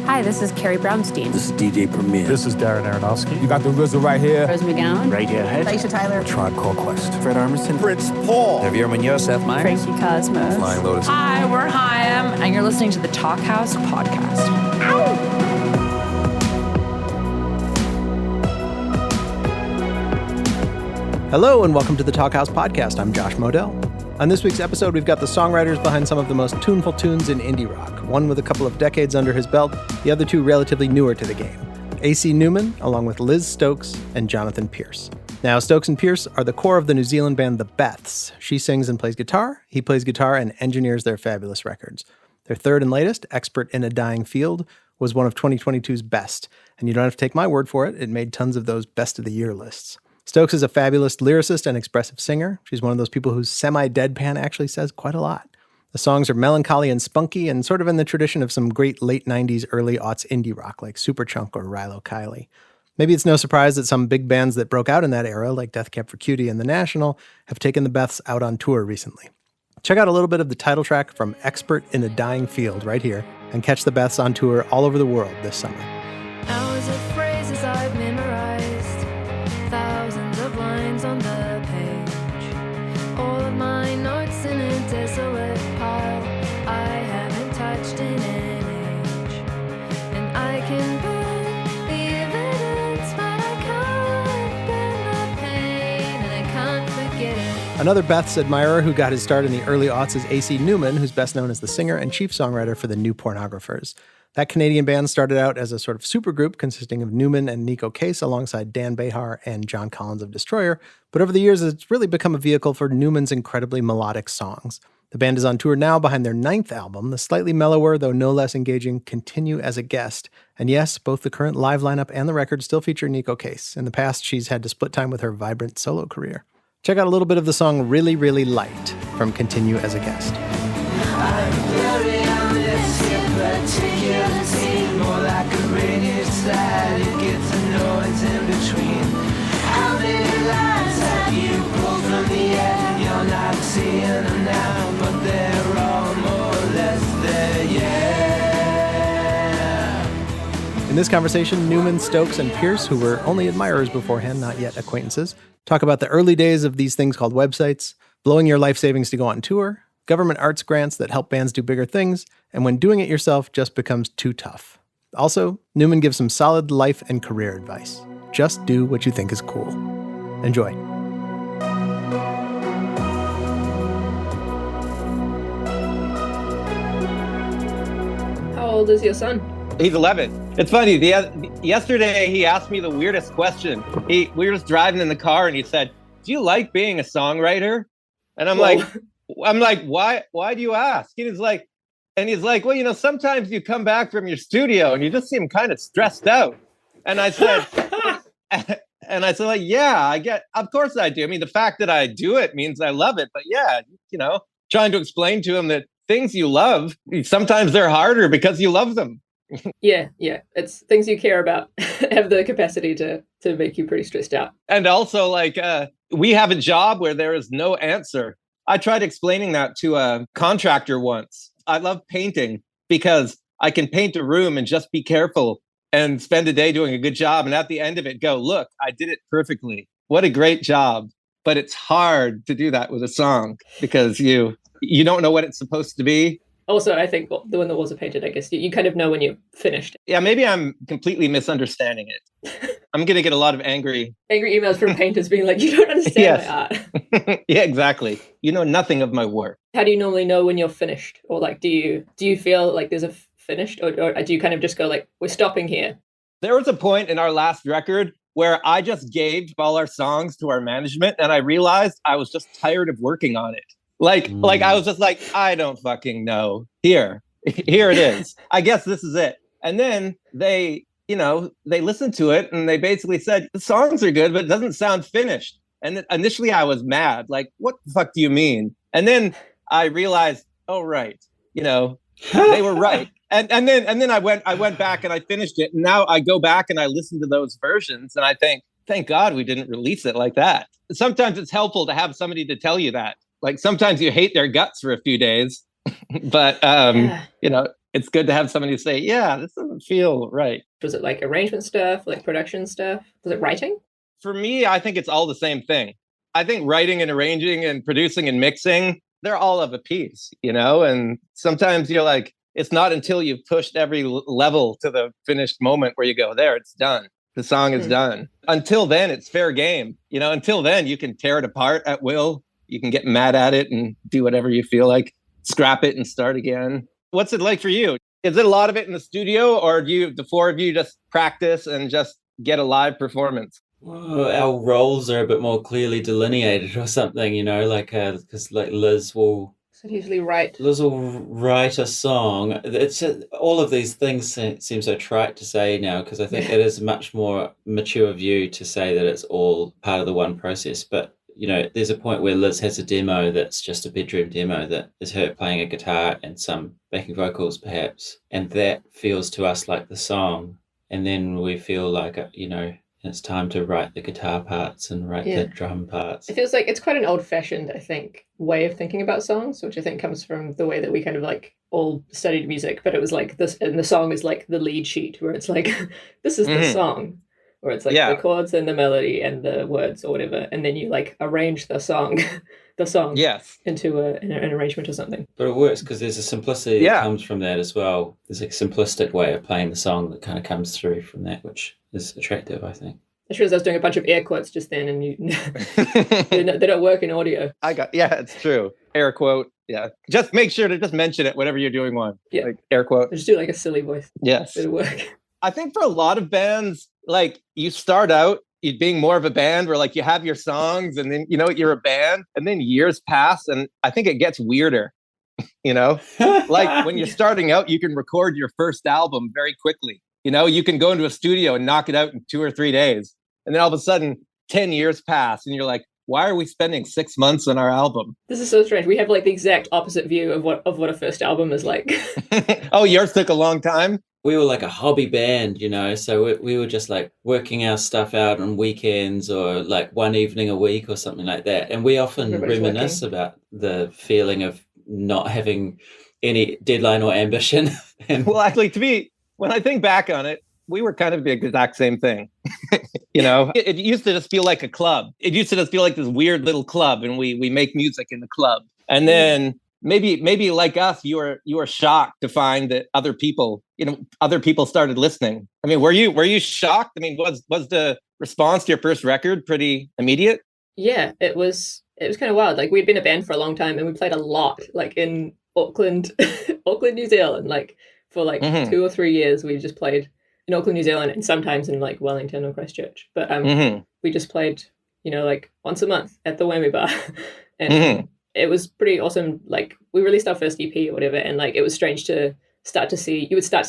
Hi, this is Carrie Brownstein. This is DJ Premier. This is Darren Aronofsky. You got the RZA right here. Rose McGowan. Radiohead. Aisha Tyler. Tribe Called Quest. Fred Armisen. Fritz Paul. Javier Munoz. Seth Meyers. Frankie Cosmos. Flying Lotus. Hi, we're Chaim, and you're listening to the Talkhouse Podcast. Hello and welcome to the Talkhouse Podcast. I'm Josh Modell. On this week's episode, we've got the songwriters behind some of the most tuneful tunes in indie rock, one with a couple of decades under his belt, the other two relatively newer to the game. AC Newman, along with Liz Stokes and Jonathan Pearce. Now, Stokes and Pearce are the core of the New Zealand band the Beths. She sings and plays guitar, he plays guitar and engineers their fabulous records. Their third and latest, Expert in a Dying Field, was one of 2022's best, and you don't have to take my word for it, it made tons of those best of the year lists. Stokes is a fabulous lyricist and expressive singer. She's one of those people whose semi-deadpan actually says quite a lot. The songs are melancholy and spunky and sort of in the tradition of some great late 90s, early aughts indie rock like Superchunk or Rilo Kiley. Maybe it's no surprise that some big bands that broke out in that era, like Death Cab for Cutie and The National, have taken the Beths out on tour recently. Check out a little bit of the title track from Expert in a Dying Field right here and catch the Beths on tour all over the world this summer. Hours of phrases I've memorized, thousands of lines on the page, all of my notes in a desolate pile I haven't touched in an age, and I can burn the evidence, but I can't burn the pain, and I can't forget it. Another Beths admirer who got his start in the early aughts is AC Newman, who's best known as the singer and chief songwriter for the New Pornographers. That Canadian band started out as a sort of supergroup consisting of Newman and Nico Case alongside Dan Behar and John Collins of Destroyer, but over the years it's really become a vehicle for Newman's incredibly melodic songs. The band is on tour now behind their 9th album, the slightly mellower though no less engaging Continue as a Guest. And yes, both the current live lineup and the record still feature Nico Case. In the past, she's had to split time with her vibrant solo career. Check out a little bit of the song Really, Really Light from Continue as a Guest. More like a rainy slide, it gets a noise in between. How many lines have you pulled from the air? You're not seeing them now, but they're all more or less there, yeah. In this conversation, Newman, Stokes, and Pearce, who were only admirers beforehand, not yet acquaintances, talk about the early days of these things called websites, blowing your life savings to go on tour, government arts grants that help bands do bigger things, and when doing it yourself just becomes too tough. Also, Newman gives some solid life and career advice. Just do what you think is cool. Enjoy. How old is your son? He's 11. It's funny. Yesterday, he asked me the weirdest question. We were just driving in the car, and he said, "Do you like being a songwriter?" And I'm like, "Why do you ask?" He's like, well, sometimes you come back from your studio and you just seem kind of stressed out. And I said, yeah, of course I do. I mean, the fact that I do it means I love it. But yeah, trying to explain to him that things you love, sometimes they're harder because you love them. Yeah. It's things you care about have the capacity to make you pretty stressed out. And also, we have a job where there is no answer. I tried explaining that to a contractor once. I love painting because I can paint a room and just be careful and spend a day doing a good job. And at the end of it, go, look, I did it perfectly. What a great job. But it's hard to do that with a song because you don't know what it's supposed to be. Also, I think the one that was painted, I guess, you kind of know when you're finished. Yeah, maybe I'm completely misunderstanding it. I'm going to get a lot of angry emails from painters being like, you don't understand my art. Yeah, exactly. You know nothing of my work. How do you normally know when you're finished? Or do you feel like there's a finished? Or do you kind of just go like, we're stopping here? There was a point in our last record where I just gave all our songs to our management and I realized I was just tired of working on it. Like I was just like, I don't fucking know. Here it is. I guess this is it. And then they listened to it and they basically said, the songs are good, but it doesn't sound finished. And initially I was mad. Like, what the fuck do you mean? And then I realized, oh, right. They were right. And then I went back and I finished it. And now I go back and I listen to those versions and I think, thank God we didn't release it like that. Sometimes it's helpful to have somebody to tell you that. Like sometimes you hate their guts for a few days, but it's good to have somebody say, yeah, this doesn't feel right. Was it like arrangement stuff, like production stuff? Was it writing? For me, I think it's all the same thing. I think writing and arranging and producing and mixing, they're all of a piece, and sometimes you're like, it's not until you've pushed every level to the finished moment where you go, there, it's done. The song is done. Until then, it's fair game. Until then, you can tear it apart at will. You can get mad at it and do whatever you feel like, scrap it and start again. What's it like for you? Is it a lot of it in the studio, or do the four of you just practice and just get a live performance? Well, our roles are a bit more clearly delineated or something, because Liz will usually write a song. It's all of these things seem so trite to say now, because I think it is a much more mature view to say that it's all part of the one process. But there's a point where Liz has a demo that's just a bedroom demo that is her playing a guitar and some backing vocals perhaps, and that feels to us like the song. And then we feel like it's time to write the guitar parts and write the drum parts. It feels like it's quite an old-fashioned, I think, way of thinking about songs, which I think comes from the way that we kind of like all studied music. But it was like this, and the song is like the lead sheet, where it's like, this is the song, where it's like the chords and the melody and the words or whatever, and then you like arrange the song, into an arrangement or something. But it works because there's a simplicity that comes from that as well. There's a simplistic way of playing the song that kind of comes through from that, which is attractive, I think. I realized I was doing a bunch of air quotes just then, and they don't work in audio. It's true. Air quote. Yeah. Just make sure to just mention it whenever you're doing one. Yeah. Like air quote. I just do like a silly voice. Yes. It'll work. I think for a lot of bands, like you start out being more of a band where like you have your songs and then, you're a band, and then years pass. And I think it gets weirder, like when you're starting out, you can record your first album very quickly. You can go into a studio and knock it out in 2 or 3 days. And then all of a sudden 10 years pass and you're like, why are we spending 6 months on our album? This is so strange. We have like the exact opposite view of what a first album is like. Oh, yours took a long time? We were like a hobby band, so we were just like working our stuff out on weekends or like one evening a week or something like that. And we often reminisce about the feeling of not having any deadline or ambition. Well, actually, when I think back on it, we were kind of the exact same thing. It used to just feel like a club. It used to just feel like this weird little club, and we make music in the club. And then maybe like us, you were shocked to find that other people started listening. I mean, were you shocked? I mean, was the response to your first record pretty immediate? Yeah, it was kind of wild. Like we'd been a band for a long time, and we played a lot, like in Auckland, New Zealand, like. For like 2 or 3 years, we just played in Auckland, New Zealand, and sometimes in like Wellington or Christchurch. But we just played, like once a month at the Whammy Bar. And it was pretty awesome. Like we released our first EP or whatever, and like it was strange to start to see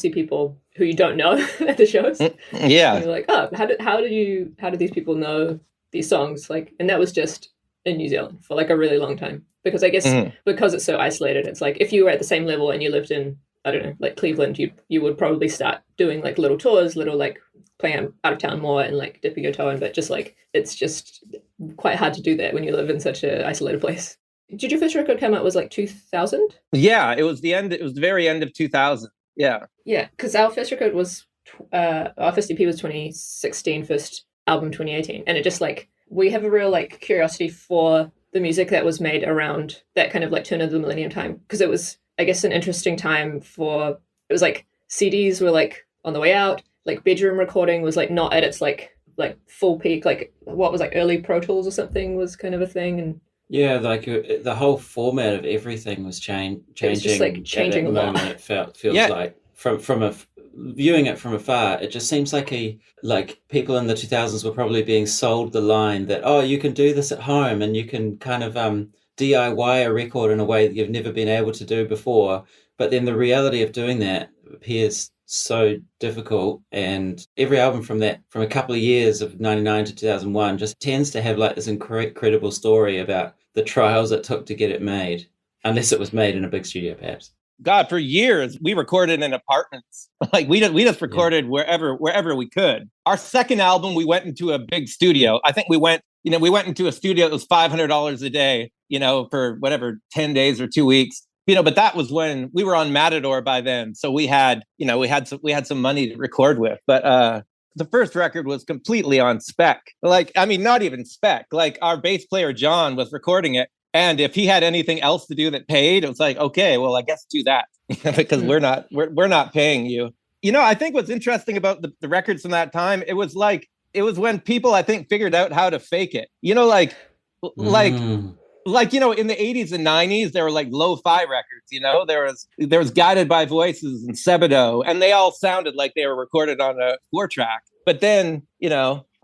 people who you don't know at the shows. Yeah. And you're like, oh, how did these people know these songs? Like, and that was just in New Zealand for like a really long time. Because I guess because it's so isolated, it's like if you were at the same level and you lived in, I don't know, like Cleveland, you would probably start doing like little tours, like playing out of town more and like dipping your toe in, but just like it's just quite hard to do that when you live in such an isolated place. Did your first record come out was like 2000? Yeah, it was the very end of 2000. Yeah. Yeah, because our first record was our first EP was 2016, first album 2018, and it just like we have a real like curiosity for the music that was made around that kind of like turn of the millennium time, because it was, I guess, an interesting time it was like CDs were like on the way out, like bedroom recording was like not at its like full peak, like what was like early Pro Tools or something was kind of a thing. And yeah, like the whole format of everything was changing. It was just like changing at that moment. It feels like from viewing it from afar, it just seems like people in the 2000s were probably being sold the line that, oh, you can do this at home and you can kind of DIY a record in a way that you've never been able to do before. But then the reality of doing that appears so difficult, and every album from a couple of years of 99 to 2001 just tends to have like this incredible story about the trials it took to get it made, unless it was made in a big studio perhaps. God, for years we recorded in apartments. Like we just recorded wherever we could. Our second album, we went into a big studio. I think we went into a studio that was $500 a day, for whatever, 10 days or 2 weeks. but that was when we were on Matador by then. So we had some money to record with. But the first record was completely on spec. Like, I mean, not even spec. Like, our bass player, John, was recording it. And if he had anything else to do that paid, it was like, okay, well, I guess do that because we're not paying you. I think what's interesting about the records from that time, it was when people, I think, figured out how to fake it. Like in the 80s and 90s, there were like lo-fi records, there was Guided by Voices and Sebadoh, and they all sounded like they were recorded on a 4-track. But then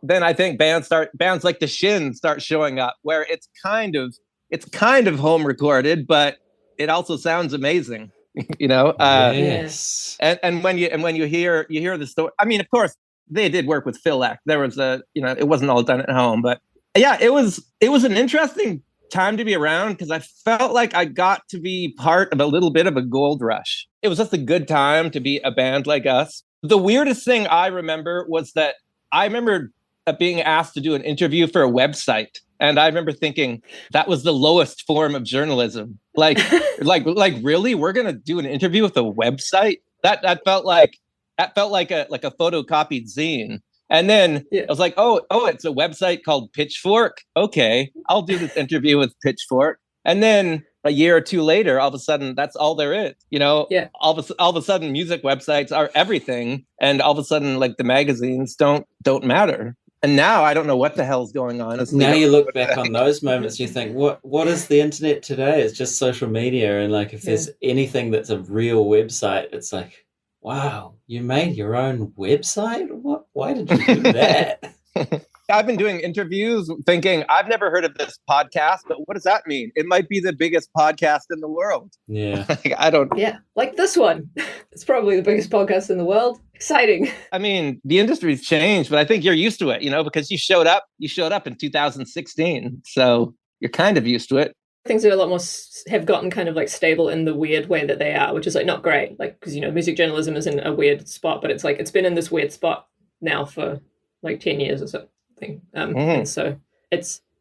I think bands like the Shins start showing up where it's kind of home recorded, but it also sounds amazing. Yes. And when you hear the story, I mean, of course they did work with Phil Ek. There was it wasn't all done at home, but yeah, it was an interesting time to be around because I felt like I got to be part of a little bit of a gold rush. It was just a good time to be a band like us. The weirdest thing I remember was that I remember being asked to do an interview for a website. And I remember thinking that was the lowest form of journalism. Like really, we're gonna do an interview with a website? That felt like a photocopied zine. And then I was like, oh, it's a website called Pitchfork. Okay, I'll do this interview with Pitchfork. And then a year or two later, all of a sudden, that's all there is. All of a sudden, music websites are everything, and all of a sudden, like the magazines don't matter. And now I don't know what the hell's going on. Now you look back on those moments, you think, what is the internet today? It's just social media. And like, if there's anything that's a real website, it's like, wow, you made your own website? Why did you do that? I've been doing interviews thinking, I've never heard of this podcast, but what does that mean? It might be the biggest podcast in the world. Yeah. I don't. Yeah, like this one. It's probably the biggest podcast in the world. Exciting. I mean, the industry's changed, but I think you're used to it, because you showed up in 2016. So you're kind of used to it. Things are a lot more have gotten kind of like stable in the weird way that they are, which is like not great. Like, because, music journalism is in a weird spot, but it's like, it's been in this weird spot now for like 10 years or so. And so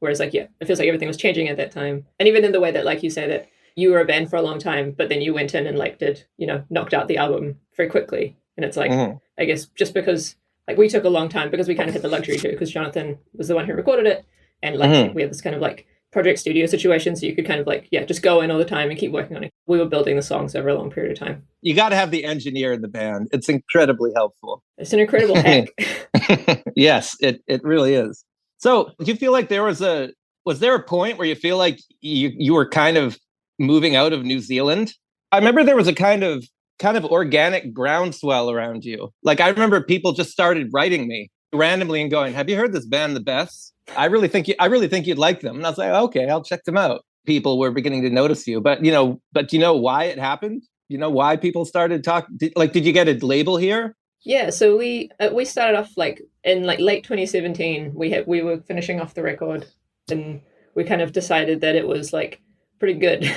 whereas like, it feels like everything was changing at that time. And even in the way that, like you say, that you were a band for a long time, but then you went in and like did, knocked out the album very quickly. And it's like, I guess just because like we took a long time because we kind of had the luxury to, because Jonathan was the one who recorded it. And like we had this kind of like project studio situation. So you could kind of like, just go in all the time and keep working on it. We were building the songs over a long period of time. You got to have the engineer in the band. It's incredibly helpful. It's an incredible hack. Yes, it really is. So do you feel like was there a point where you feel like you were kind of moving out of New Zealand? I remember there was a kind of organic groundswell around you. Like, I remember people just started writing me randomly and going, "Have you heard this band, the Beths? I really think you'd like them." And I was like, "Okay, I'll check them out." People were beginning to notice you, but do you know why it happened? You know why people started talking? Did you get a label here? Yeah, so we started off like in like late 2017. We were finishing off the record, and we kind of decided that it was like pretty good,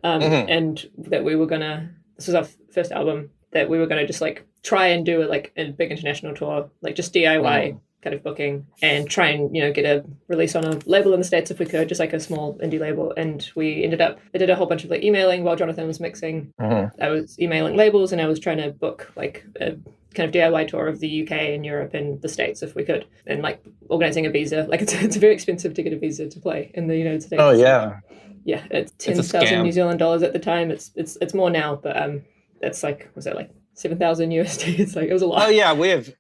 and that we were gonna. This was our first album, that we were gonna just like try and do a big international tour, like just DIY kind of booking, and try and get a release on a label in the States if we could, just like a small indie label. And I did a whole bunch of like emailing while Jonathan was mixing. I was emailing labels, and I was trying to book like a kind of DIY tour of the UK and Europe and the States if we could, and like organizing a visa. Like it's very expensive to get a visa to play in the United States. Oh yeah. Yeah, it's 10,000 New Zealand dollars at the time. It's more now, but that's like, was that like 7,000 USD? It's like, it was a lot. Oh yeah,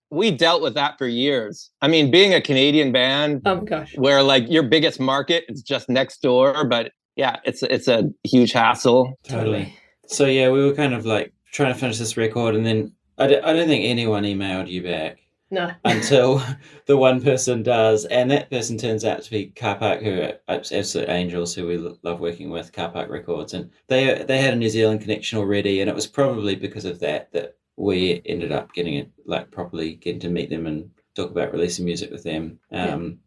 we dealt with that for years. I mean, being a Canadian band, oh my gosh, where like your biggest market is just next door, but yeah, it's a huge hassle. Totally. So yeah, we were kind of like trying to finish this record, and then I don't think anyone emailed you back. No. Until the one person does, and that person turns out to be Car Park, who are absolute angels, who we love working with, Car Park Records, and they had a New Zealand connection already, and it was probably because of that we ended up getting getting to meet them and talk about releasing music with them.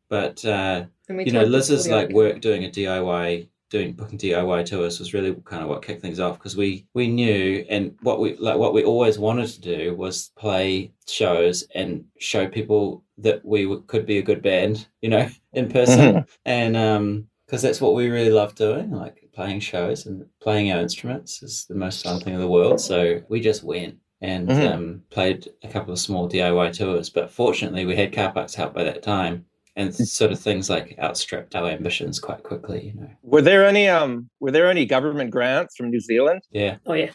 But Liz's like work doing a DIY. Booking DIY tours was really kind of what kicked things off, because we knew, and what we always wanted to do was play shows and show people that we could be a good band, in person. And because that's what we really love doing, like playing shows and playing our instruments is the most fun thing in the world. So we just went and played a couple of small DIY tours. But fortunately, we had car parks help by that time. And sort of things like outstripped our ambitions quite quickly, you know. Were there any government grants from New Zealand? Yeah. Oh yeah.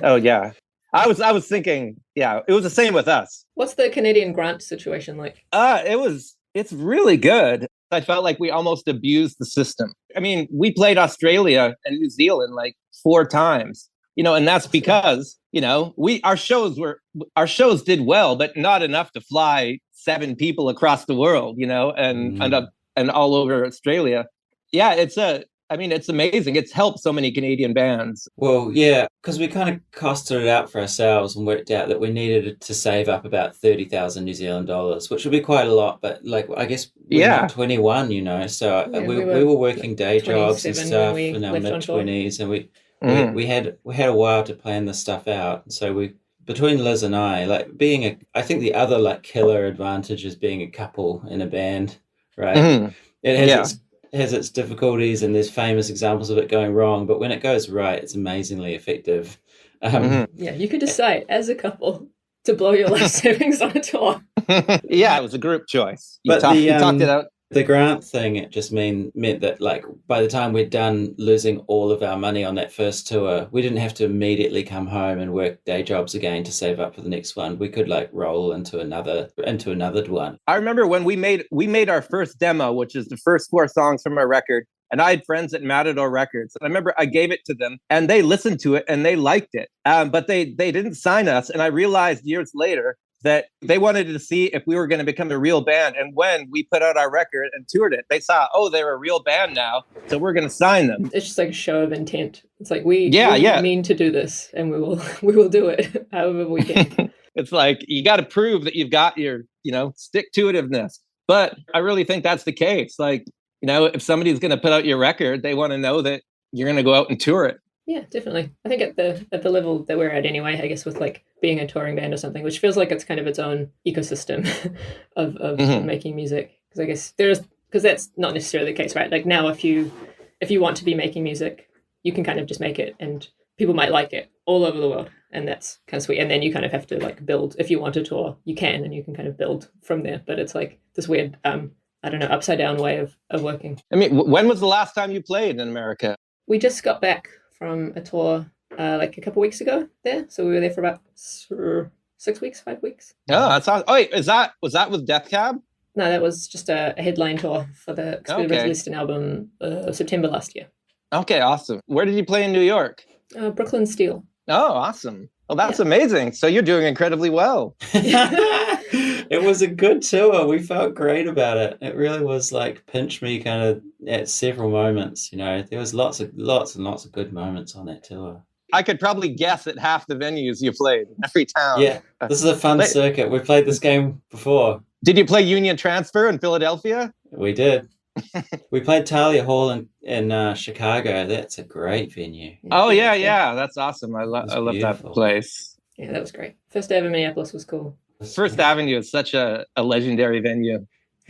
Oh yeah. I was thinking, yeah, it was the same with us. What's the Canadian grant situation like? It's really good. I felt like we almost abused the system. I mean, we played Australia and New Zealand like 4 times, you know, and that's because, you know, our shows did well, but not enough to fly 7 people across the world, you know, and all over Australia. Yeah, it's amazing. It's helped so many Canadian bands. Well, yeah, because we kind of costed it out for ourselves and worked out that we needed to save up about 30,000 New Zealand dollars, which would be quite a lot. But like, I guess we're not 21, you know, so we were working day jobs and stuff in our mid-20s, and we had a while to plan this stuff out. So we, between Liz and I, like I think the other like killer advantage is being a couple in a band, right? Mm-hmm. It has its difficulties, and there's famous examples of it going wrong, but when it goes right, it's amazingly effective. Yeah, you could decide as a couple to blow your life savings on a tour. Yeah, it was a group choice. You talked it out. The grant thing, it just meant that like by the time we'd done losing all of our money on that first tour, we didn't have to immediately come home and work day jobs again to save up for the next one. We could like roll into another one. I remember when we made our first demo, which is the first 4 songs from our record, and I had friends at Matador Records. And I remember I gave it to them and they listened to it and they liked it. But they didn't sign us. And I realized years later that they wanted to see if we were going to become a real band. And when we put out our record and toured it, they saw, oh, they're a real band now, so we're going to sign them. It's just like a show of intent. It's like we mean to do this, and we will do it however we can. It's like you got to prove that you've got your, you know, stick-to-itiveness. But I really think that's the case. Like, you know, if somebody's going to put out your record, they want to know that you're going to go out and tour it. Yeah, definitely. I think at the level that we're at anyway, I guess with like being a touring band or something, which feels like it's kind of its own ecosystem of making music. Because I guess because that's not necessarily the case, right? Like now, if you want to be making music, you can kind of just make it, and people might like it all over the world, and that's kind of sweet. And then you kind of have to like build. If you want to tour, you can, and you can kind of build from there. But it's like this weird, I don't know, upside down way of working. I mean, when was the last time you played in America? We just got back from a tour like a couple weeks ago there. So we were there for about 5 weeks. Oh, that's awesome. Oh, wait, was that with Death Cab? No, that was just a headline tour for the we released an album September last year. Okay, awesome. Where did you play in New York? Brooklyn Steel. Oh, awesome. Well, that's amazing. So you're doing incredibly well. It was a good tour. We felt great about it. It really was like pinch me kind of at several moments. You know, there was lots and lots of good moments on that tour. I could probably guess at half the venues you played in every town. Yeah, this is a fun circuit. We played this game before. Did you play Union Transfer in Philadelphia? We did. We played Talia Hall in Chicago. That's a great venue. Oh yeah, that's awesome. I love that place. Yeah, that was great. First ever Minneapolis was cool. First Avenue is such a legendary venue.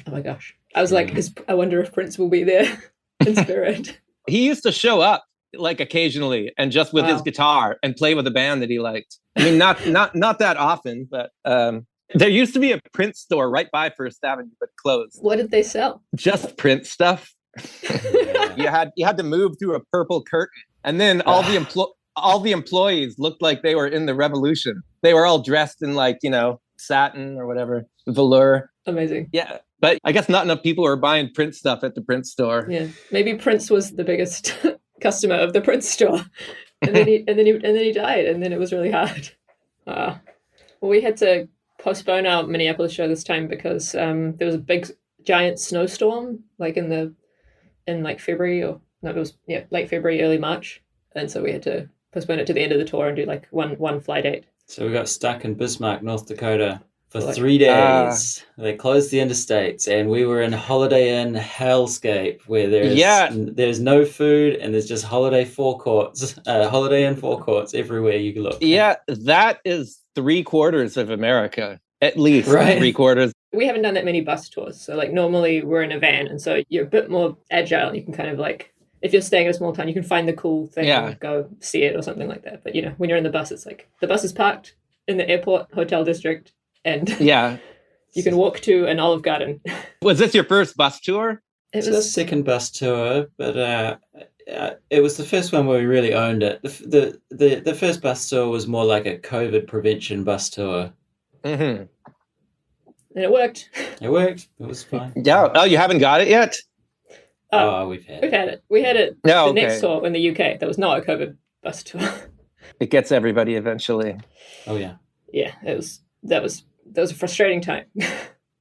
Oh my gosh. I was like, I wonder if Prince will be there in spirit. He used to show up like occasionally and just with his guitar and play with a band that he liked. I mean, not that often, but there used to be a Prince store right by First Avenue, but closed. What did they sell? Just Prince stuff. You had to move through a purple curtain, and then all the employees looked like they were in the Revolution. They were all dressed in like, you know, satin or whatever, velour. Amazing. Yeah, but I guess not enough people were buying Prince stuff at the Prince store. Yeah, maybe Prince was the biggest customer of the Prince store, and then he died, and then it was really hard. Well, we had to postpone our Minneapolis show this time because there was a big giant snowstorm like in like February late February, early March, and so we had to postpone it to the end of the tour and do like one fly date. So we got stuck in Bismarck, North Dakota for 3 days. They closed the interstates, and we were in Holiday Inn hellscape where there's no food and there's just Holiday Inn forecourts everywhere you look. Yeah, that is 3/4 of America. at least Right. 3/4. We haven't done that many bus tours. So like normally we're in a van, and so you're a bit more agile, and you can kind of like, if you're staying in a small town, you can find the cool thing and go see it or something like that. But when you're in the bus, it's like the bus is parked in the airport hotel district, and you can walk to an Olive Garden. Was this your first bus tour? It was the second bus tour, but it was the first one where we really owned it. The first bus tour was more like a COVID prevention bus tour. Mm-hmm. And it worked. It worked. It was fine. Yeah. Oh, you haven't got it yet? We've had it. We had it the next tour in the UK. That was not a COVID bus tour. It gets everybody eventually. Oh yeah. Yeah, that was a frustrating time.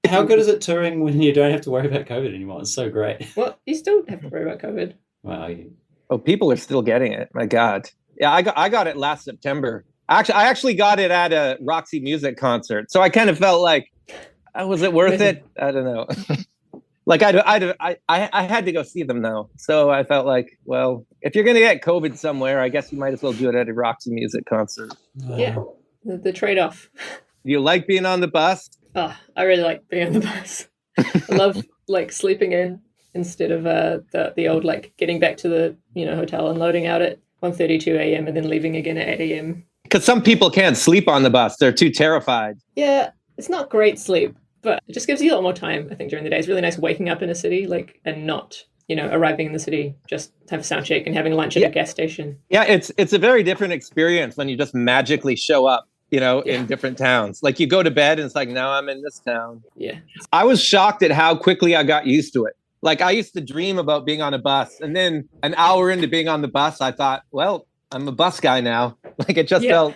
How good is it touring when you don't have to worry about COVID anymore? It's so great. Well, you still have to worry about COVID. Wow. Oh, people are still getting it. My God. Yeah, I got it last September. I actually got it at a Roxy Music concert. So I kind of felt like, was it worth it? I don't know. Like I had to go see them though. So I felt like, well, if you're going to get COVID somewhere, I guess you might as well do it at a Roxy Music concert. Yeah, the trade-off. Do you like being on the bus? Oh, I really like being on the bus. I love like sleeping in instead of the old like getting back to the hotel and loading out at 1:32 a.m. and then leaving again at 8 a.m. Because some people can't sleep on the bus. They're too terrified. Yeah, it's not great sleep, but it just gives you a lot more time, I think, during the day. It's really nice waking up in a city, like, and not, arriving in the city, just have a sound check and having lunch at a gas station. Yeah, it's a very different experience when you just magically show up, in different towns. Like you go to bed and it's like, now I'm in this town. Yeah. I was shocked at how quickly I got used to it. Like I used to dream about being on a bus, and then an hour into being on the bus, I thought, well, I'm a bus guy now. Like it just felt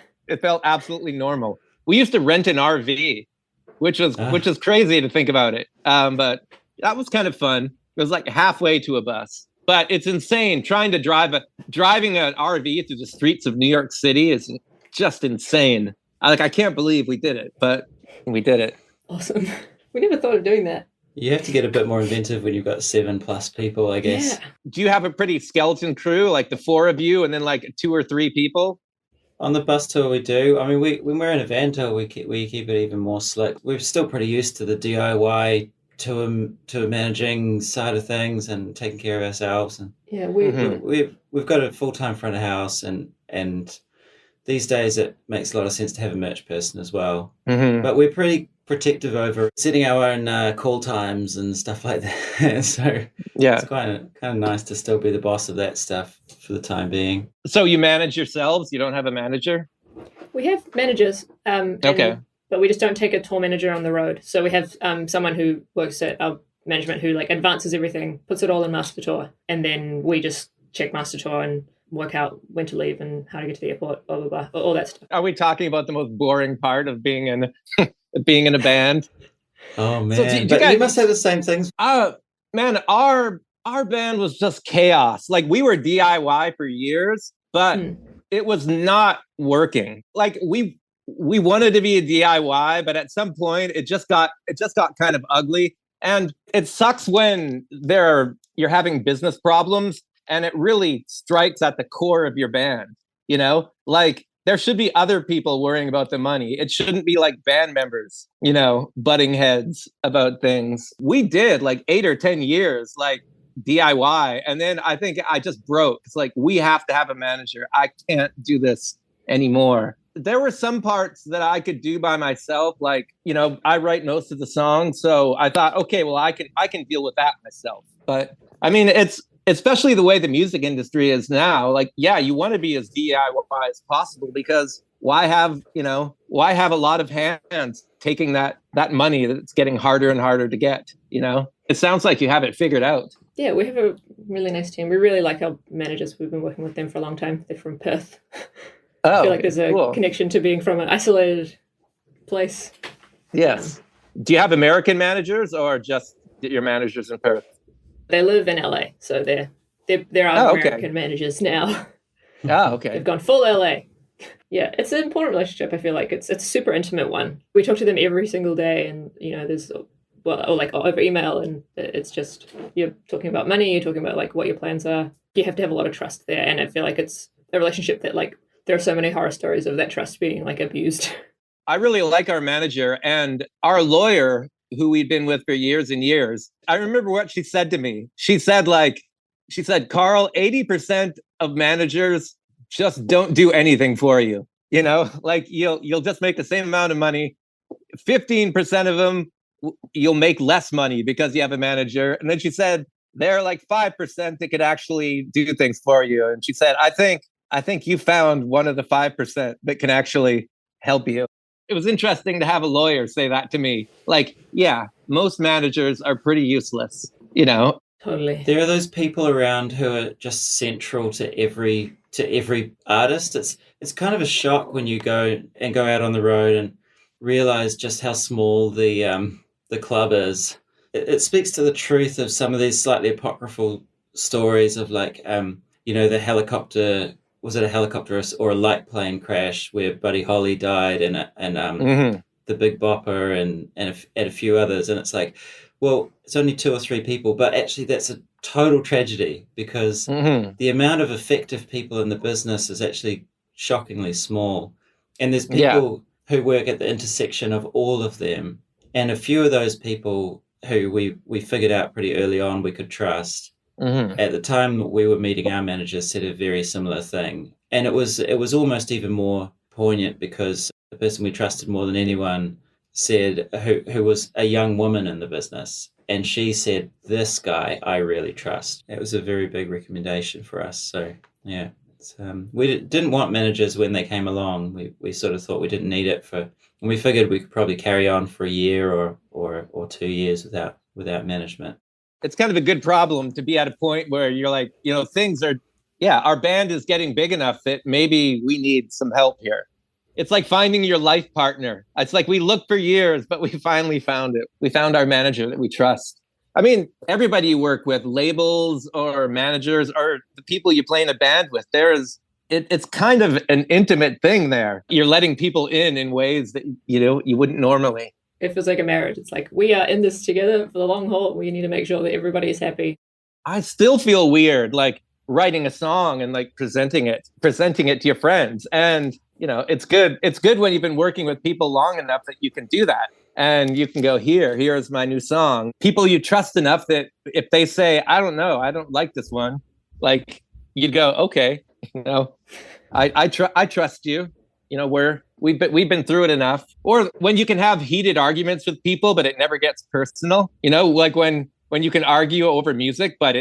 absolutely normal. We used to rent an RV, which was crazy to think about it. But that was kind of fun. It was like halfway to a bus. But it's insane trying to driving an RV through the streets of New York City is just insane. I can't believe we did it, but we did it. Awesome. We never thought of doing that. You have to get a bit more inventive when you've got 7+ people, I guess. Yeah. Do you have a pretty skeleton crew, like the 4 of you and then like 2 or 3 people? On the bus tour, we do. I mean, when we're in a van tour, we keep it even more slick. We're still pretty used to the DIY tour managing side of things and taking care of ourselves. And yeah, we've got a full-time front of house, and these days it makes a lot of sense to have a merch person as well. Mm-hmm. But we're pretty protective over setting our own call times and stuff like that. So it's kind of nice to still be the boss of that stuff for the time being. So you manage yourselves? You don't have a manager? We have managers. But we just don't take a tour manager on the road. So we have someone who works at our management who like advances everything, puts it all in Master Tour, and then we just check Master Tour and work out when to leave and how to get to the airport, blah, blah, blah, all that stuff. Are we talking about the most boring part of being in a band? Oh man, so you must have the same things. Man, our band was just chaos. Like we were DIY for years, but it was not working. Like we wanted to be a DIY, but at some point it just got kind of ugly. And it sucks when you're having business problems and it really strikes at the core of your band, like there should be other people worrying about the money. It shouldn't be like band members, butting heads about things. We did like 8 or 10 years, like DIY. And then I think I just broke. It's like, we have to have a manager. I can't do this anymore. There were some parts that I could do by myself. Like, I write most of the songs. So I thought, okay, well, I can deal with that myself. But I mean, it's especially the way the music industry is now. Like, yeah, you want to be as DIY as possible because why have a lot of hands taking that money that's getting harder and harder to get, It sounds like you have it figured out. Yeah, we have a really nice team. We really like our managers. We've been working with them for a long time. They're from Perth. I feel like there's a connection to being from an isolated place. Yes. Do you have American managers or just your managers in Perth? They live in LA, so they're our American managers now. Oh, okay. They've gone full LA. Yeah, it's an important relationship. I feel like it's a super intimate one. We talk to them every single day, and there's over email, and it's just you're talking about money, you're talking about like what your plans are. You have to have a lot of trust there, and I feel like it's a relationship that like there are so many horror stories of that trust being like abused. I really like our manager and our lawyer, who we'd been with for years and years. I remember what she said to me. She said, Carl, 80% of managers just don't do anything for you. You know, like you'll just make the same amount of money. 15% of them, you'll make less money because you have a manager. And then she said, there are like 5% that could actually do things for you. And she said, I think you found one of the 5% that can actually help you. It was interesting to have a lawyer say that to me. Like, yeah, most managers are pretty useless, you know? Totally. There are those people around who are just central to every artist. It's kind of a shock when you go out on the road and realize just how small the club is. It speaks to the truth of some of these slightly apocryphal stories of like, the helicopter. Was it a helicopter or a light plane crash where Buddy Holly died and the Big Bopper and a few others? And it's like, well, it's only 2 or 3 people, but actually that's a total tragedy because the amount of effective people in the business is actually shockingly small. And there's people who work at the intersection of all of them. And a few of those people who we figured out pretty early on we could trust. At the time we were meeting our managers said a very similar thing. And it was almost even more poignant because the person we trusted more than anyone said, who was a young woman in the business. And she said, this guy I really trust. It was a very big recommendation for us. So, yeah, we didn't want managers when they came along. We sort of thought we didn't need it and we figured we could probably carry on for a year or 2 years without management. It's kind of a good problem to be at a point where you're like, things are, our band is getting big enough that maybe we need some help here. It's like finding your life partner. It's like we looked for years, but we finally found it. We found our manager that we trust. I mean, everybody you work with, labels or managers or the people you play in a band with, it's kind of an intimate thing there. You're letting people in ways that, you wouldn't normally. It feels like a marriage. It's like, we are in this together for the long haul. We need to make sure that everybody's happy. I still feel weird, like writing a song and like presenting it to your friends. And, it's good. It's good when you've been working with people long enough that you can do that. And you can go, here's my new song. People you trust enough that if they say, I don't know, I don't like this one, like you'd go, okay, I trust you. We've been through it enough. Or when you can have heated arguments with people, but it never gets personal. Like when you can argue over music, but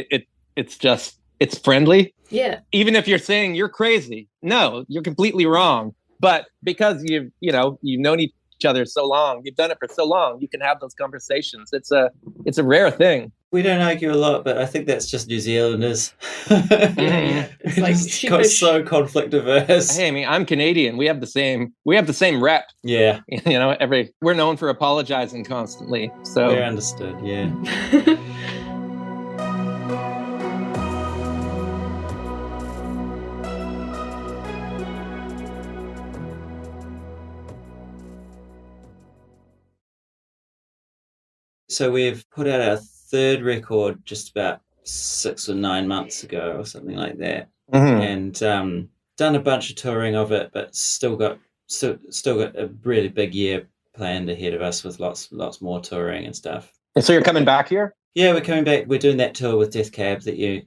it's friendly. Yeah. Even if you're saying you're crazy, no, you're completely wrong. But because you've known each other so long, you've done it for so long, you can have those conversations. It's a rare thing. We don't argue a lot, but I think that's just New Zealanders. Yeah. It's like so conflict averse. Hey, I mean, I'm Canadian. We have the same rep. Yeah. We're known for apologizing constantly. So we're understood. Yeah. So we've put out our 3rd record just about 6 or 9 months ago or something like that. And done a bunch of touring of it, but still got a really big year planned ahead of us with lots more touring and stuff. And so you're coming back here? Yeah, we're coming back. We're doing that tour with Death Cab that you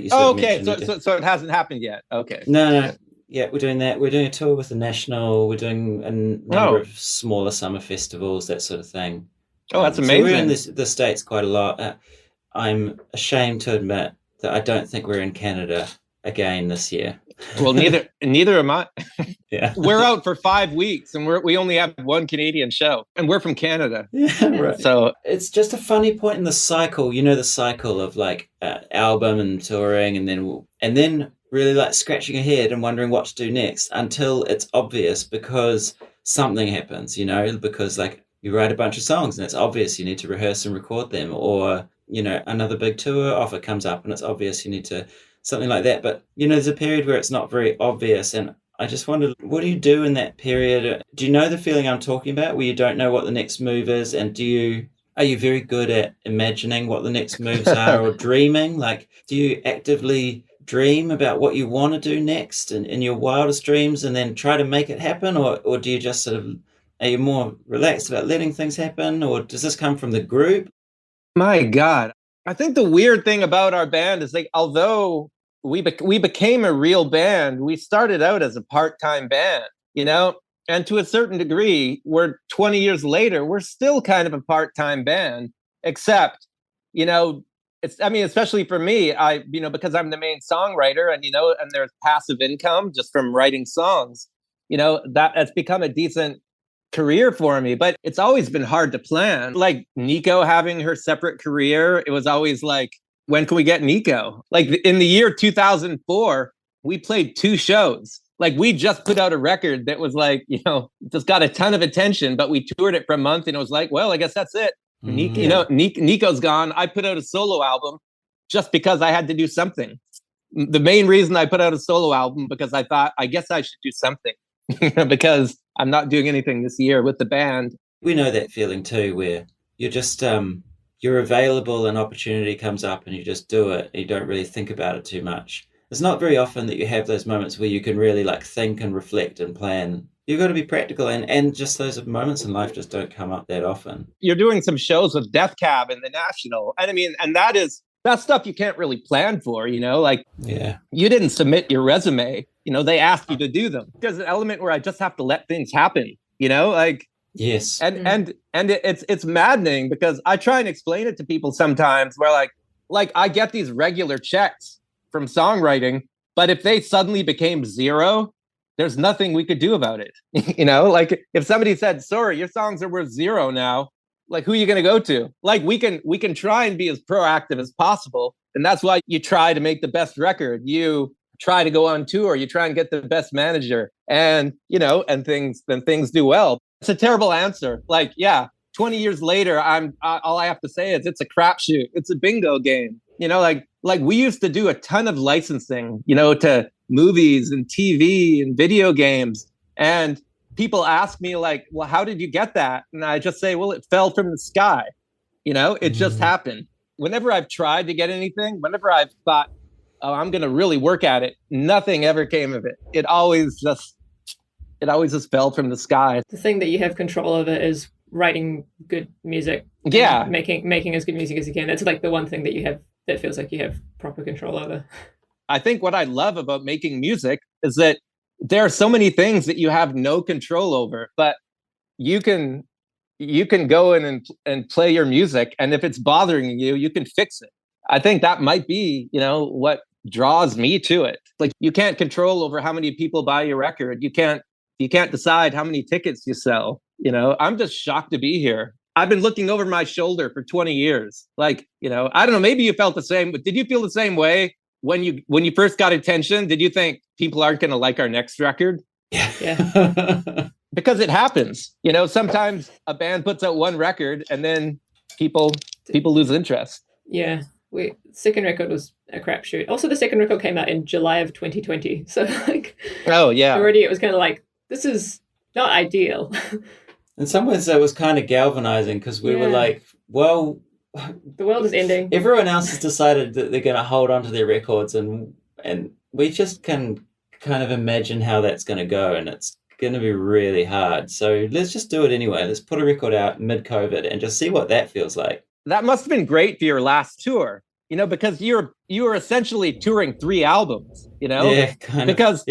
sort of mentioned. So it hasn't happened yet. Okay. No. Yeah, we're doing that. We're doing a tour with the National. We're doing a number of smaller summer festivals, that sort of thing. Oh, that's amazing. So we're in the States quite a lot. I'm ashamed to admit that I don't think we're in Canada again this year. Well, neither am I. Yeah. We're out for 5 weeks and we only have one Canadian show and we're from Canada. Yeah, right. So it's just a funny point in the cycle, the cycle of like album and touring and then really like scratching your head and wondering what to do next until it's obvious because something happens, because like you write a bunch of songs and it's obvious you need to rehearse and record them, or another big tour offer comes up and it's obvious you need to something like that. But there's a period where it's not very obvious, and I just wondered, what do you do in that period? Do you know the feeling I'm talking about, where you don't know what the next move is, and are you very good at imagining what the next moves are or dreaming? Like, do you actively dream about what you want to do next in your wildest dreams and then try to make it happen, or do you just sort of Are you more relaxed about letting things happen, or does this come from the group? My God. I think the weird thing about our band is like, although we became a real band, we started out as a part-time band, you know? And to a certain degree, we're 20 years later, we're still kind of a part-time band, except, you know, especially for me, because I'm the main songwriter and, and there's passive income just from writing songs, that has become a decent career for me, but it's always been hard to plan. Like Nico having her separate career, it was always like, when can we get Nico? Like in the year 2004, we played 2 shows. Like we just put out a record that was like, just got a ton of attention, but we toured it for a month and it was like, well, I guess that's it. Nico's gone. I put out a solo album just because I had to do something. The main reason I put out a solo album because I thought, I guess I should do something because I'm not doing anything this year with the band. We know that feeling too, where you're just, you're available, an opportunity comes up and you just do it. And you don't really think about it too much. It's not very often that you have those moments where you can really like think and reflect and plan. You've got to be practical, and just those moments in life just don't come up that often. You're doing some shows with Death Cab and the National. And I mean, and that's stuff you can't really plan for, like, yeah, you didn't submit your resume, they asked you to do them. There's an element where I just have to let things happen, like, yes. And it's maddening because I try and explain it to people sometimes where like I get these regular checks from songwriting, but if they suddenly became 0, there's nothing we could do about it. Like if somebody said, sorry, your songs are worth 0 now, like who are you going to go to? Like we can try and be as proactive as possible. And that's why you try to make the best record. You try to go on tour, you try and get the best manager and, and things do well. It's a terrible answer. Like, yeah, 20 years later, all I have to say is it's a crapshoot. It's a bingo game. Like we used to do a ton of licensing, to movies and TV and video games. And people ask me like, well, how did you get that? And I just say, well, it fell from the sky. It just happened. Whenever I've tried to get anything, whenever I've thought, oh, I'm going to really work at it, nothing ever came of it. It always just fell from the sky. The thing that you have control over is writing good music. Yeah. Making as good music as you can. That's like the one thing that you have that feels like you have proper control over. I think what I love about making music is that there are so many things that you have no control over, but you can go in and play your music. And if it's bothering you, you can fix it. I think that might be, what draws me to it. Like you can't control over how many people buy your record. You can't decide how many tickets you sell. I'm just shocked to be here. I've been looking over my shoulder for 20 years. Like, I don't know, maybe you felt the same, but did you feel the same way when you first got attention? Did you think people aren't going to like our next record? Yeah. Because it happens. Sometimes a band puts out one record and then people lose interest. Yeah. Second record was a crapshoot. Also, the second record came out in July of 2020. So like, oh yeah, already it was kind of like, this is not ideal. In some ways, that was kind of galvanizing because we were like, well, the world is ending. Everyone else has decided that they're going to hold on to their records, and we just can kind of imagine how that's going to go, and it's going to be really hard. So let's just do it anyway. Let's put a record out mid-COVID and just see what that feels like. That must have been great for your last tour, because you were essentially touring 3 albums, Yeah, kind of. Because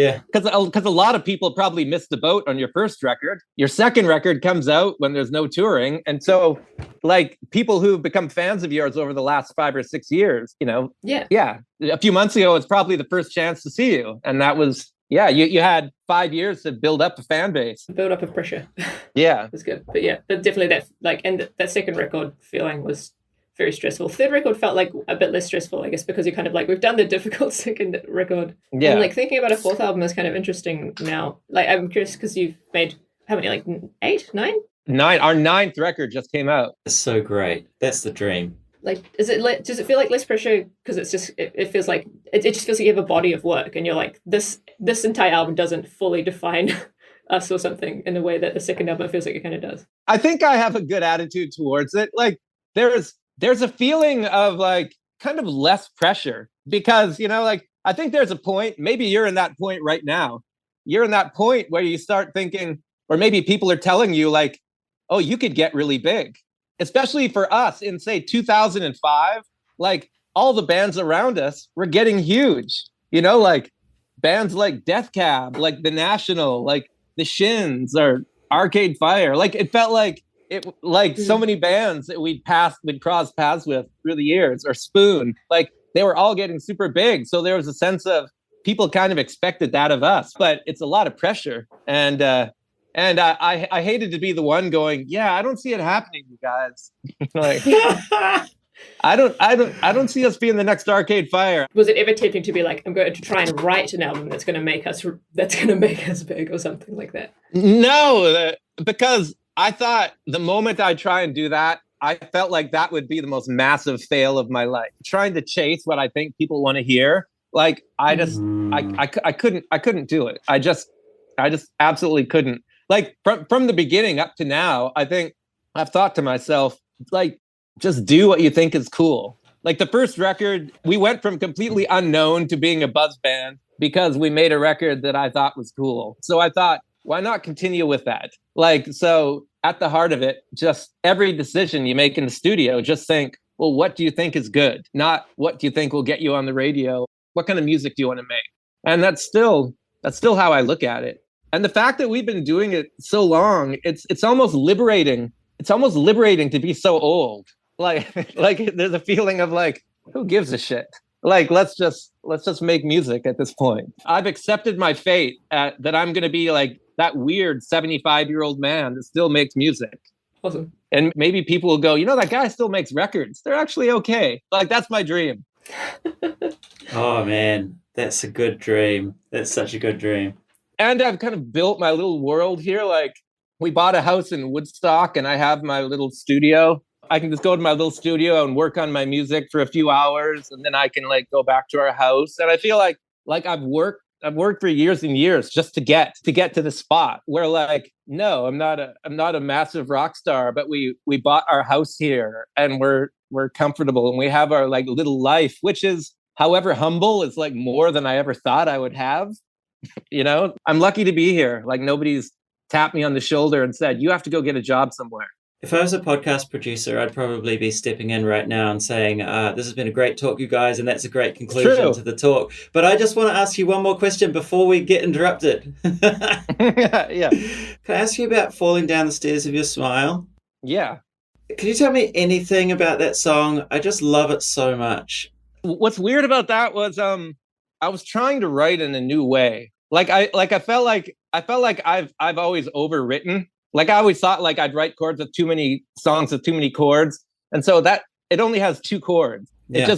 a lot of people probably missed the boat on your first record. Your second record comes out when there's no touring. And so like people who've become fans of yours over the last 5 or 6 years, Yeah. A few months ago, it's probably the first chance to see you. And that was, you had 5 years to build up a fan base. Build up of pressure. Yeah. It was good. But yeah, but definitely that second record feeling was very stressful. Third record felt like a bit less stressful, I guess, because you're kind of like, we've done the difficult second record. Yeah. And like thinking about a fourth album is kind of interesting now. Like I'm curious because you've made how many, like 8, 9? 9. Our 9th record just came out. It's so great. That's the dream. Like, does it feel like less pressure because it's just it feels like it just feels like you have a body of work and you're like this entire album doesn't fully define us or something in a way that the second album feels like it kind of does. I think I have a good attitude towards it. Like there's a feeling of like kind of less pressure because, like I think there's a point, maybe you're in that point right now. You're in that point where you start thinking, or maybe people are telling you like, oh, you could get really big. Especially for us in, say, 2005, like all the bands around us were getting huge, you know, like bands like Death Cab, like The National, like The Shins or Arcade Fire. Like it felt like so many bands that we'd crossed paths with through the years, or Spoon, like they were all getting super big. So there was a sense of people kind of expected that of us, but it's a lot of pressure. And I hated to be the one going, yeah, I don't see it happening, you guys. Like, I don't see us being the next Arcade Fire. Was it ever tempting to be like, I'm going to try and write an album that's going to make us big or something like that? No, because I thought the moment I try and do that, I felt like that would be the most massive fail of my life. Trying to chase what I think people want to hear, like I couldn't do it. I just absolutely couldn't. Like from the beginning up to now, I think I've thought to myself, like, just do what you think is cool. Like the first record, we went from completely unknown to being a buzz band because we made a record that I thought was cool. So I thought, why not continue with that? Like, so at the heart of it, just every decision you make in the studio, just think, well, what do you think is good? Not what do you think will get you on the radio? What kind of music do you want to make? And that's still how I look at it. And the fact that we've been doing it so long, it's almost liberating. It's almost liberating to be so old. Like there's a feeling of like, who gives a shit? Like, let's just make music at this point. I've accepted my fate that I'm going to be like that weird 75-year-old man that still makes music. Awesome. And maybe people will go, you know, that guy still makes records. They're actually okay. Like, that's my dream. Oh, man, that's a good dream. That's such a good dream. And I've kind of built my little world here. Like, we bought a house in Woodstock and I have my little studio. I can just go to my little studio and work on my music for a few hours, and then I can like go back to our house. And I feel like I've worked for years and years just to get to the spot where, like, no, I'm not a massive rock star, but we bought our house here and we're comfortable and we have our like little life, which is, however humble, is like more than I ever thought I would have. You know, I'm lucky to be here. Like, nobody's tapped me on the shoulder and said, you have to go get a job somewhere. If I was a podcast producer, I'd probably be stepping in right now and saying, this has been a great talk, you guys, and that's a great conclusion to the talk. But I just want to ask you one more question before we get interrupted. Yeah. Can I ask you about Falling Down the Stairs of Your Smile? Yeah. Can you tell me anything about that song? I just love it so much. What's weird about that was I was trying to write in a new way. I felt like I've always overwritten. Like, I always thought like I'd write chords with too many songs with too many chords. And so that it only has two chords. Yeah.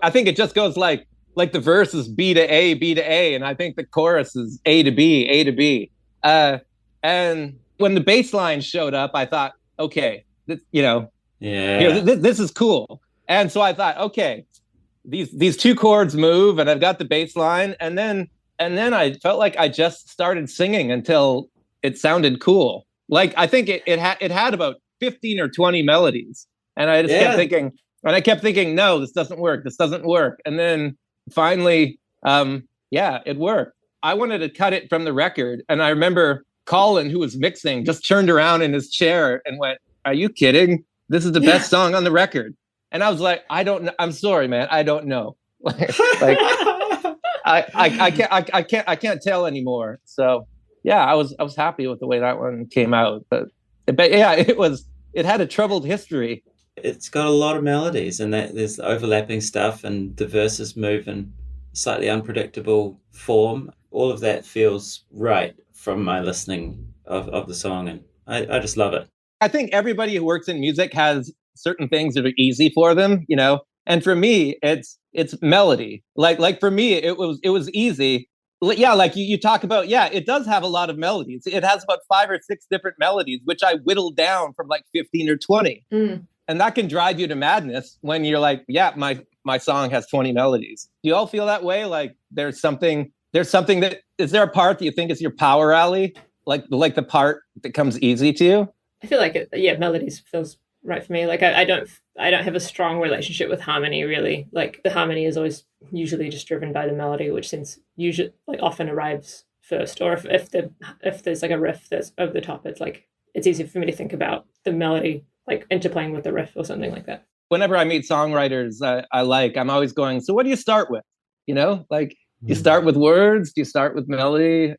I think it just goes like the verse is B to A, B to A. And I think the chorus is A to B, A to B. And when the bass line showed up, I thought, okay, this is cool. And so I thought, okay, these two chords move and I've got the bass line. And then I felt like I just started singing until it sounded cool. Like, I think it had about 15 or 20 melodies. And I just kept thinking, no, this doesn't work. This doesn't work. And then finally, it worked. I wanted to cut it from the record. And I remember Colin, who was mixing, just turned around in his chair and went, are you kidding? This is the best song on the record. And I was like, I don't know. I'm sorry, man. I don't know. I can't tell anymore. So yeah, I was happy with the way that one came out. But yeah, it had a troubled history. It's got a lot of melodies, and there's overlapping stuff, and the verses move in slightly unpredictable form. All of that feels right from my listening of the song, and I just love it. I think everybody who works in music has certain things that are easy for them, you know. And for me, it's melody. Like for me, it was easy. Yeah, like you talk about, yeah, it does have a lot of melodies. It has about 5 or 6 different melodies, which I whittled down from like 15 or 20. Mm. And that can drive you to madness when you're like, yeah, my song has 20 melodies. Do you all feel that way? Like there's something that, is there a part that you think is your power alley? Like the part that comes easy to you? I feel like melodies feels right for me. Like I don't have a strong relationship with harmony, really. Like the harmony is always usually just driven by the melody, which seems usually like often arrives first, or if there's like a riff that's over the top, it's easier for me to think about the melody like interplaying with the riff or something like that. Whenever I meet songwriters I'm always going, so what do you start with? Like, you start with words, do you start with melody?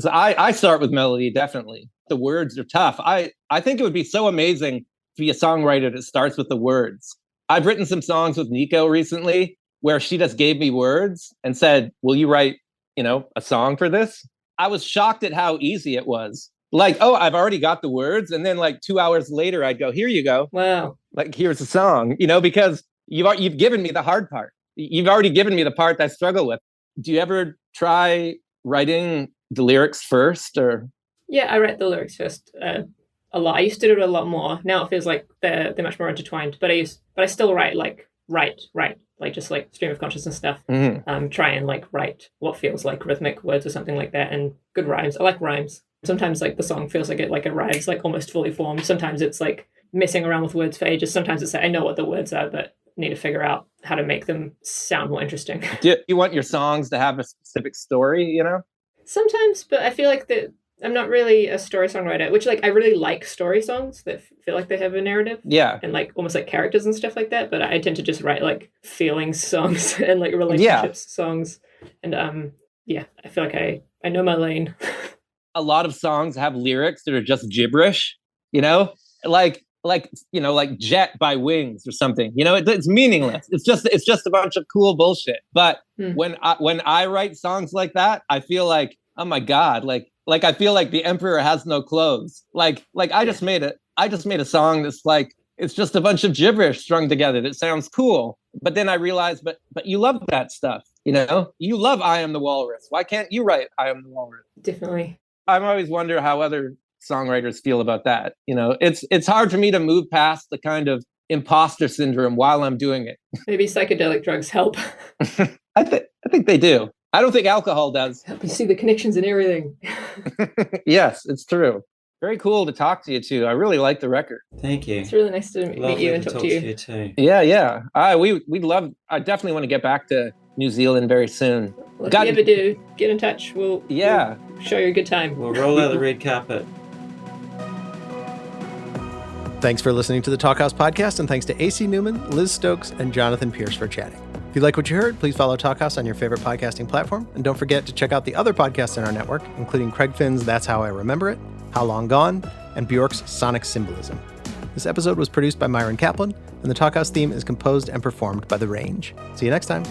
I start with melody, definitely. The words are tough. I think it would be so amazing to be a songwriter that starts with the words. I've written some songs with Nico recently where she just gave me words and said, will you write, a song for this? I was shocked at how easy it was. Like, oh, I've already got the words. And then like 2 hours later, I'd go, here you go. Wow. Like, here's a song, because you've given me the hard part. You've already given me the part that I struggle with. Do you ever try writing the lyrics first, or? Yeah, I write the lyrics first a lot. I used to do it a lot more. Now it feels like they're much more intertwined. But I still write like just like stream of consciousness stuff. Try and like write what feels like rhythmic words or something like that, and good rhymes. I like rhymes. Sometimes like the song feels like it arrives like almost fully formed. Sometimes it's like messing around with words for ages. Sometimes it's like I know what the words are, but need to figure out how to make them sound more interesting. Do you want your songs to have a specific story, Sometimes, but I feel like that I'm not really a story songwriter, which like I really like story songs that feel like they have a narrative. Yeah. And like almost like characters and stuff like that. But I tend to just write like feelings songs and like relationships songs. And I feel like I know my lane. A lot of songs have lyrics that are just gibberish, like Jet by Wings or something. It's meaningless. It's just a bunch of cool bullshit. But when I write songs like that, I feel like, oh my God, like I feel like the emperor has no clothes. Like I just made a song that's like, it's just a bunch of gibberish strung together that sounds cool. But then I realized, but you love that stuff, you love I Am the Walrus. Why can't you write I Am the Walrus? Definitely. I've always wondered how other songwriters feel about that. It's hard for me to move past the kind of imposter syndrome while I'm doing it. Maybe psychedelic drugs help. I think they do. I don't think alcohol does. Help you see the connections and everything. Yes, it's true. Very cool to talk to you too. I really like the record. Thank you. It's really nice to meet you and talk to you too. Yeah. We'd love. I definitely want to get back to New Zealand very soon. Well, if you ever do, get in touch. We'll show you a good time. We'll roll out the red carpet. Thanks for listening to the Talkhouse Podcast, and thanks to AC Newman, Liz Stokes, and Jonathan Pearce for chatting. If you like what you heard, please follow Talkhouse on your favorite podcasting platform, and don't forget to check out the other podcasts in our network, including Craig Finn's That's How I Remember It, How Long Gone, and Bjork's Sonic Symbolism. This episode was produced by Myron Kaplan, and the Talkhouse theme is composed and performed by The Range. See you next time.